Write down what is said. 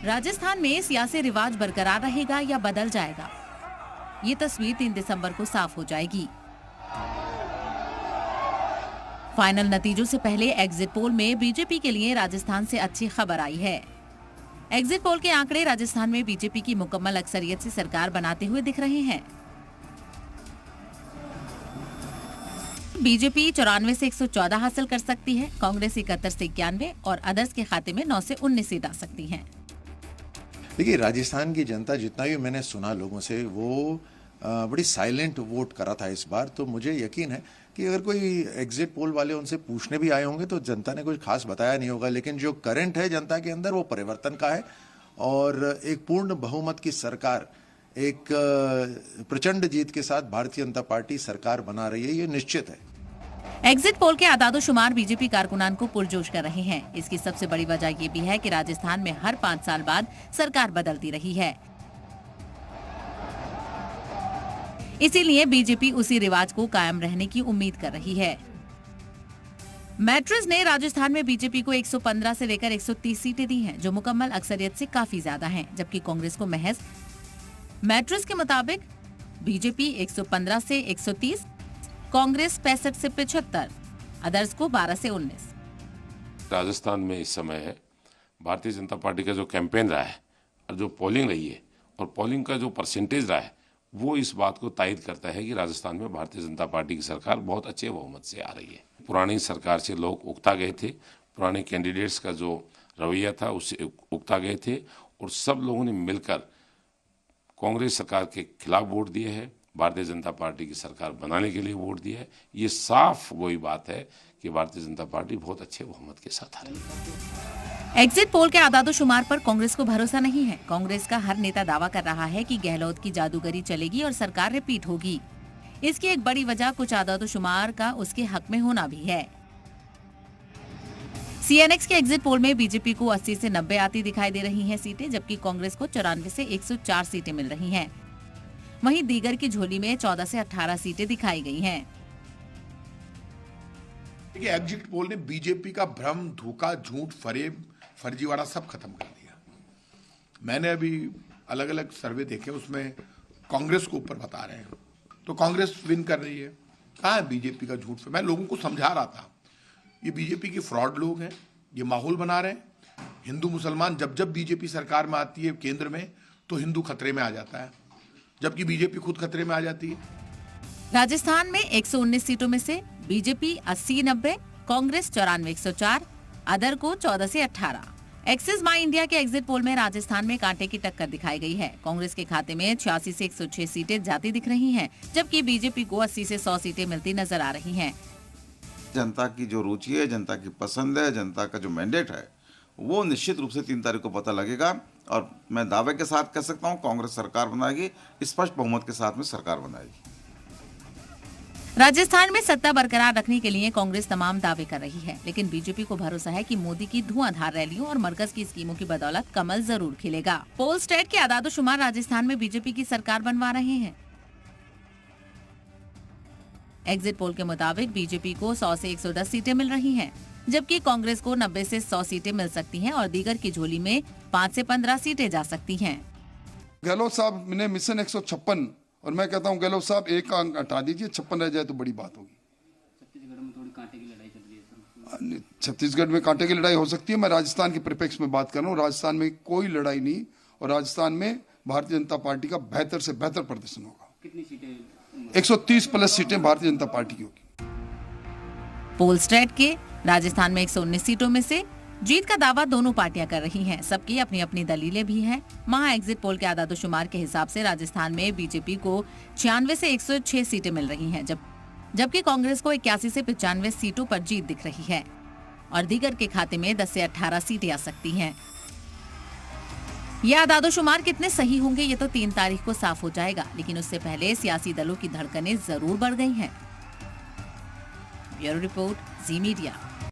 राजस्थान में सियासी रिवाज बरकरार रहेगा या बदल जाएगा, ये तस्वीर 3 दिसंबर को साफ हो जाएगी। फाइनल नतीजों से पहले एग्जिट पोल में बीजेपी के लिए राजस्थान से अच्छी खबर आई है। एग्जिट पोल के आंकड़े राजस्थान में बीजेपी की मुकम्मल अक्सरियत से सरकार बनाते हुए दिख रहे हैं। बीजेपी 94 से 114 हासिल कर सकती है, कांग्रेस 71 से 91 और अदर्स के खाते में 9 से 19 सीट आ सकती हैं। देखिए, राजस्थान की जनता, जितना भी मैंने सुना लोगों से, वो बड़ी साइलेंट वोट करा था इस बार। तो मुझे यकीन है कि अगर कोई एग्जिट पोल वाले उनसे पूछने भी आए होंगे तो जनता ने कुछ खास बताया नहीं होगा। लेकिन जो करंट है जनता के अंदर, वो परिवर्तन का है और एक पूर्ण बहुमत की सरकार, एक प्रचंड जीत के साथ भारतीय जनता पार्टी सरकार बना रही है, ये निश्चित है। एग्जिट पोल के आदादोशुमार बीजेपी कारकुनान को पुरजोश कर रहे हैं। इसकी सबसे बड़ी वजह ये भी है कि राजस्थान में हर 5 साल बाद सरकार बदलती रही है, इसीलिए बीजेपी उसी रिवाज को कायम रहने की उम्मीद कर रही है। मैट्रिक्स ने राजस्थान में बीजेपी को 115 से लेकर 130 सीटें दी हैं, जो मुकम्मल अक्सरियत से काफी ज्यादा हैं, जबकि कांग्रेस को महज मैट्रिक्स के मुताबिक बीजेपी 115 से 130, कांग्रेस 65 से 75, अदर्स को 12 से 19। राजस्थान में इस समय भारतीय जनता पार्टी का जो कैंपेन रहा है और जो पोलिंग रही है और पोलिंग का जो परसेंटेज रहा है, वो इस बात को तायद करता है कि राजस्थान में भारतीय जनता पार्टी की सरकार बहुत अच्छे बहुमत से आ रही है। पुरानी सरकार से लोग उकता गए थे, पुराने कैंडिडेट्स का जो रवैया था उससे उकता गए थे और सब लोगों ने मिलकर कांग्रेस सरकार के खिलाफ वोट दिए हैं, भारतीय जनता पार्टी की सरकार बनाने के लिए वोट दिया है। ये साफ वही बात है कि भारतीय जनता पार्टी बहुत अच्छे बहुमत के साथ आ रही है। एग्जिट पोल के आदादोशुमार पर कांग्रेस को भरोसा नहीं है। कांग्रेस का हर नेता दावा कर रहा है कि गहलोत की जादूगरी चलेगी और सरकार रिपीट होगी। इसकी एक बड़ी वजह कुछ आदादोशुमार का उसके हक में होना भी है। सीएनएक्स के एग्जिट पोल में बीजेपी को 80 से 90 आती दिखाई दे रही हैं सीटें, जबकि कांग्रेस को 94 से 104 सीटें मिल रही हैं। वहीं दीगर की झोली में 14 से 18 सीटें दिखाई गई हैं। एग्जिट पोल ने बीजेपी का भ्रम, धोखा, झूठ, फरेब, फर्जीवाड़ा सब खत्म कर दिया। मैंने अभी अलग अलग सर्वे देखे, उसमें कांग्रेस को ऊपर बता रहे हैं, तो कांग्रेस विन कर रही है। कहाँ है बीजेपी का झूठ? मैं लोगों को समझा रहा था, ये बीजेपी के फ्रॉड लोग हैं, ये माहौल बना रहे हैं। हिंदू मुसलमान जब जब बीजेपी सरकार में आती है केंद्र में, तो हिंदू खतरे में आ जाता है, जबकि बीजेपी खुद खतरे में आ जाती है। राजस्थान में 119 सीटों में से बीजेपी 80-90, कांग्रेस 94-104, अदर को 14 से 18। एक्सिस माई इंडिया के एग्जिट पोल में राजस्थान में कांटे की टक्कर दिखाई गई है। कांग्रेस के खाते में 86 से 106 सीटें जाती दिख रही हैं, जबकि बीजेपी को 80 से 100 सीटें मिलती नजर आ रही हैं। जनता की जो रुचि है, जनता की पसंद है, जनता का जो मैंडेट है, वो निश्चित रूप से 3 तारीख को पता लगेगा और मैं दावे के साथ कह सकता हूँ कांग्रेस सरकार बनाएगी, स्पष्ट बहुमत के साथ में सरकार बनाएगी। राजस्थान में सत्ता बरकरार रखने के लिए कांग्रेस तमाम दावे कर रही है, लेकिन बीजेपी को भरोसा है कि मोदी की धुआंधार रैलियों और मरकज की स्कीमों की बदौलत कमल जरूर खिलेगा। पोल स्टेट के आदादोशुमार राजस्थान में बीजेपी की सरकार बनवा रहे हैं। एग्जिट पोल के मुताबिक बीजेपी को 100 से 110 सीटें मिल रही हैं, जबकि कांग्रेस को 90 से 100 सीटें मिल सकती हैं और दीगर की झोली में 5 से 15 सीटें जा सकती हैं। गहलोत साहब ने मिशन 156 और मैं कहता हूं गहलोत साहब एक अंक हटा दीजिए, 56 रह जाए तो बड़ी बात होगी। छत्तीसगढ़ में थोड़ी कांटे की लड़ाई चल रही है। छत्तीसगढ़ में कांटे की लड़ाई हो सकती है। मैं राजस्थान के परिप्रेक्ष्य में बात कर रहा हूँ। राजस्थान में कोई लड़ाई नहीं और राजस्थान में भारतीय जनता पार्टी का बेहतर से बेहतर प्रदर्शन होगा। कितनी सीटें? 130 प्लस सीटें भारतीय जनता पार्टी की होगी। पोल स्टेट के राजस्थान में 119 सीटों में से जीत का दावा दोनों पार्टियां कर रही हैं। सबकी अपनी अपनी दलीलें भी हैं। महा एग्जिट पोल के आदादोशुमार के हिसाब से राजस्थान में बीजेपी को 96 से 106 सीटें मिल रही हैं, जबकि कांग्रेस को 81 से 95 सीटों पर जीत दिख रही है और दीगर के खाते में 10 से 18 सीटें आ सकती हैं। ये आदादोशुमार कितने सही होंगे ये तो 3 तारीख को साफ हो जाएगा, लेकिन उससे पहले सियासी दलों की धड़कनें जरूर बढ़ गई हैं। ब्यूरो रिपोर्ट, जी मीडिया।